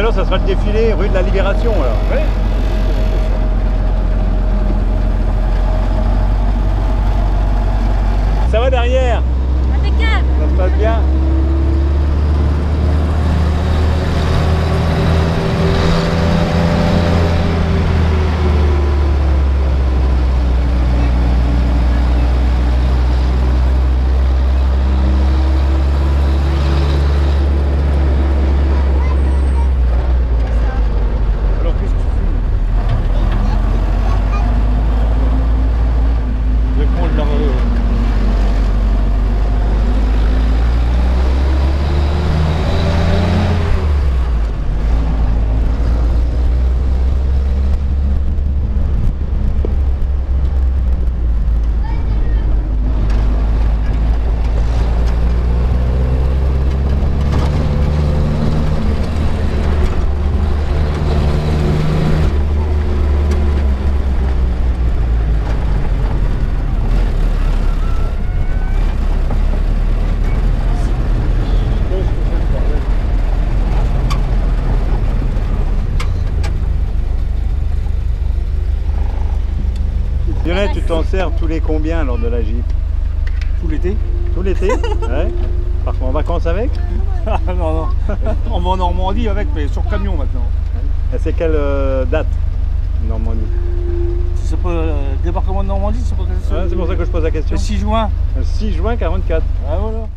à l'heure, ça sera le défilé rue de la Libération, alors. Oui. Ça va derrière? Impeccable. Ça se passe bien? Alors qu'est-ce que tu fumes? Je vais prendre leur... Lionel, tu t'en sers tous les combien lors de la Jeep? Tout l'été? Tout l'été? Ouais. Parfois en vacances avec? Ah non, non. On va en Normandie avec, mais sur camion maintenant. Et c'est quelle date, Normandie? C'est pas le débarquement de Normandie, c'est pas Ah, c'est pour ça que je pose la question. Le 6 juin. Le 6 juin 44. Ah voilà.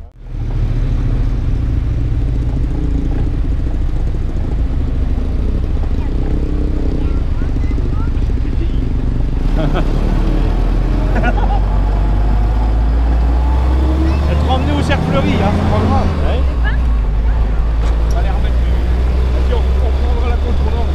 Être emmené au cercle fleuri, hein, c'est pas grave. Ouais. On va les remettre. Vas-y, on prendra la contournante.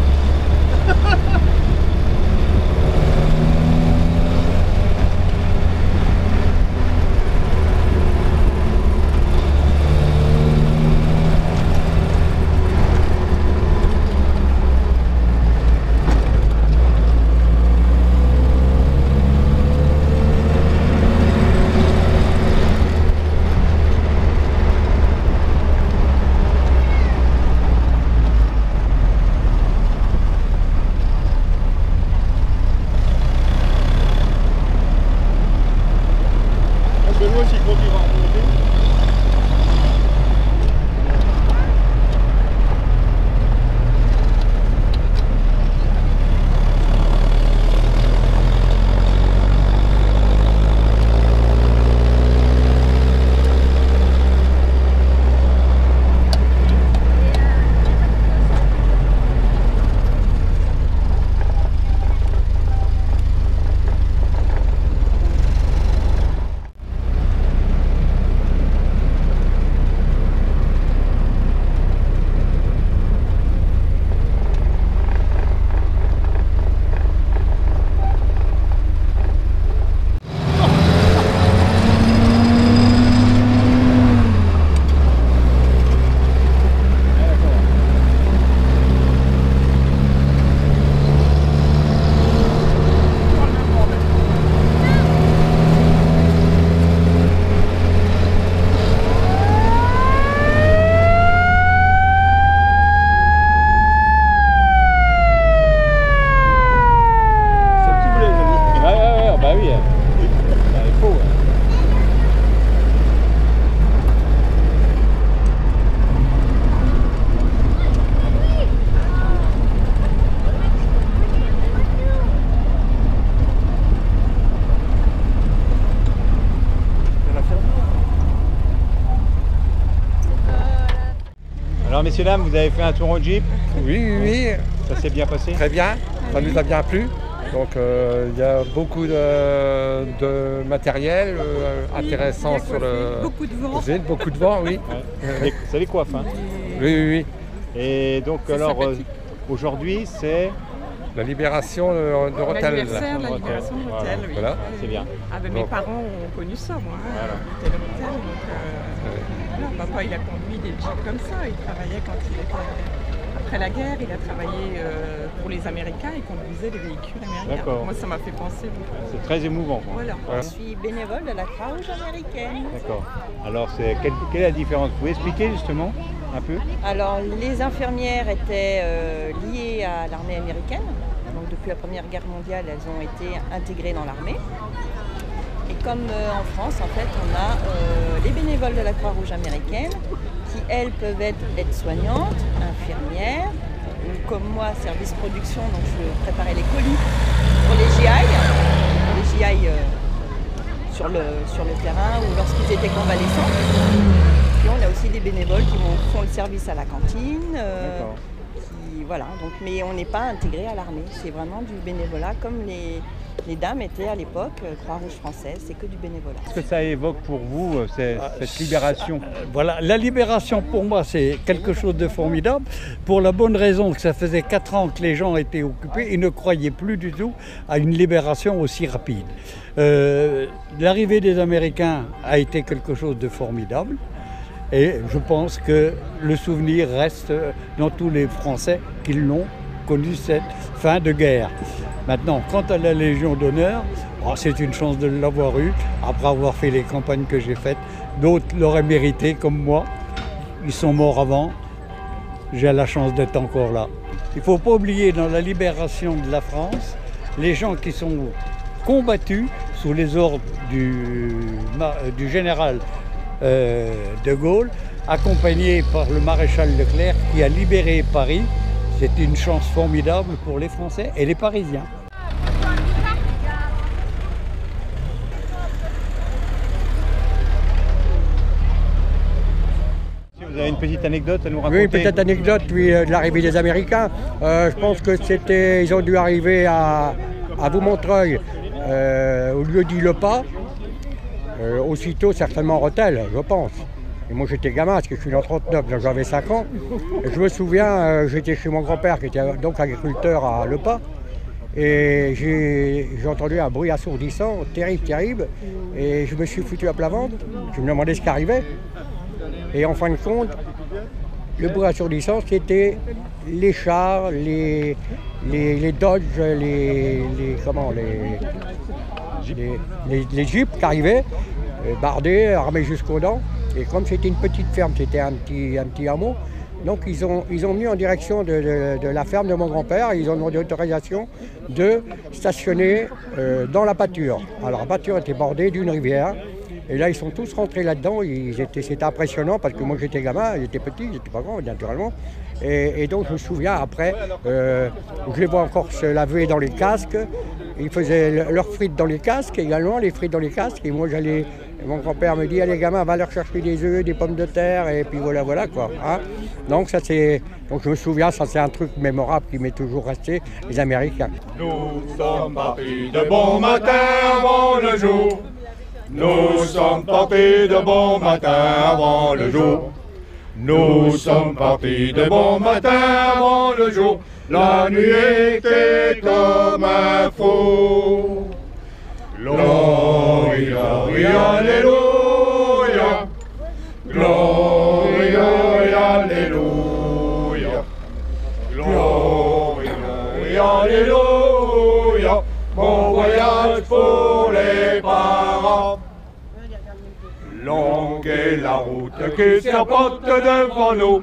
Benoît, s'il continue à remonter. Bah oui, bah, il faut. Alors messieurs dames, vous avez fait un tour en Jeep? Oui, oui, oui, Ça s'est bien passé? très bien, ça nous a bien plu. Donc il y a beaucoup de matériel intéressant sur le... Beaucoup de vent. Beaucoup de vent, oui. Ouais. C'est les coiffes, hein? Oui, oui, oui. Et donc alors aujourd'hui c'est... La libération de Rethel. L'anniversaire, la libération de Rethel, oui. Voilà. C'est bien. Ah ben mes parents ont connu ça, moi. Voilà. Ils étaient de Rethel, donc voilà, papa il a conduit des jeeps comme ça. Il travaillait quand il était après la guerre, il a travaillé pour les Américains et conduisait des véhicules américains. D'accord. Moi, ça m'a fait penser. C'est très émouvant. Quoi. Voilà. Je suis bénévole de la Croix-Rouge américaine. D'accord. Alors, quelle est la différence? Vous pouvez expliquer justement un peu? Alors, les infirmières étaient liées à l'armée américaine. Donc, depuis la Première Guerre mondiale, elles ont été intégrées dans l'armée. Et comme en France, en fait, on a les bénévoles de la Croix-Rouge américaine qui, elles, peuvent être aides-soignantes, infirmières, ou comme moi, service production, donc je préparais les colis pour les GI, sur le terrain ou lorsqu'ils étaient convalescents. Puis on a aussi des bénévoles qui font le service à la cantine. Voilà, donc, mais on n'est pas intégré à l'armée, c'est vraiment du bénévolat comme les dames étaient à l'époque, Croix-Rouge française, c'est que du bénévolat. Qu'est-ce que ça évoque pour vous, cette libération? Voilà, la libération pour moi c'est quelque chose de formidable, pour la bonne raison que ça faisait 4 ans que les gens étaient occupés et ne croyaient plus du tout à une libération aussi rapide. L'arrivée des Américains a été quelque chose de formidable. Et je pense que le souvenir reste dans tous les Français qui l'ont connu cette fin de guerre. Maintenant, quant à la Légion d'honneur, c'est une chance de l'avoir eue, après avoir fait les campagnes que j'ai faites. D'autres l'auraient mérité comme moi. Ils sont morts avant. J'ai la chance d'être encore là. Il ne faut pas oublier dans la libération de la France, les gens qui sont combattus sous les ordres du général de Gaulle, accompagné par le maréchal Leclerc qui a libéré Paris. C'est une chance formidable pour les Français et les Parisiens. Vous avez une petite anecdote à nous raconter? Oui, une petite anecdote de l'arrivée des Américains. Je pense que ils ont dû arriver à Vaumontreuil au lieu d'Île Pas. Aussitôt certainement Rethel, je pense. Et moi j'étais gamin parce que je suis en 39, donc j'avais 5 ans. Et je me souviens, j'étais chez mon grand-père qui était donc agriculteur à Le Pas. Et j'ai entendu un bruit assourdissant, terrible. Et je me suis foutu à plat ventre. Je me demandais ce qui arrivait. Et en fin de compte, le bruit assourdissant, c'était les chars, les Dodge, les jeeps qui arrivaient, bardés, armés jusqu'aux dents. Et comme c'était une petite ferme, c'était un petit hameau, donc ils ont mis en direction de la ferme de mon grand-père, ils ont demandé autorisation de stationner dans la pâture. Alors la pâture était bordée d'une rivière, et là ils sont tous rentrés là-dedans, c'était impressionnant parce que moi j'étais gamin, ils étaient petits, ils n'étaient pas grands naturellement. Et donc je me souviens après, je les vois encore se laver dans les casques. Ils faisaient leurs frites dans les casques également, les frites dans les casques. Et moi mon grand-père me dit, allez gamin, va leur chercher des œufs, des pommes de terre, et puis voilà quoi. Hein. Donc je me souviens, ça c'est un truc mémorable qui m'est toujours resté, les Américains. Nous sommes partis de bon matin avant le jour. Nous sommes partis de bon matin avant le jour. Nous sommes partis de bon matin avant le jour. La nuit était comme un fou. Glory, glory, alléluia. Glory, glory, alléluia. Glory, glory, alléluia. Bon voyage pour les parents. Longue est la route qui serpente devant nous.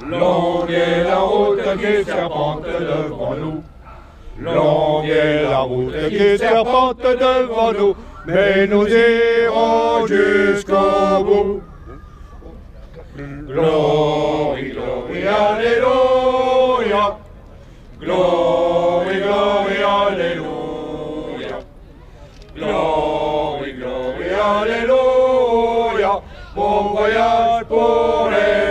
Longue est la route qui serpente devant nous. Longue est la route qui serpente devant nous. Mais nous irons jusqu'au bout. Glory, glory, alléluia. Glory, glory, alléluia. Glory, glory, alléluia. Bon voyage pour les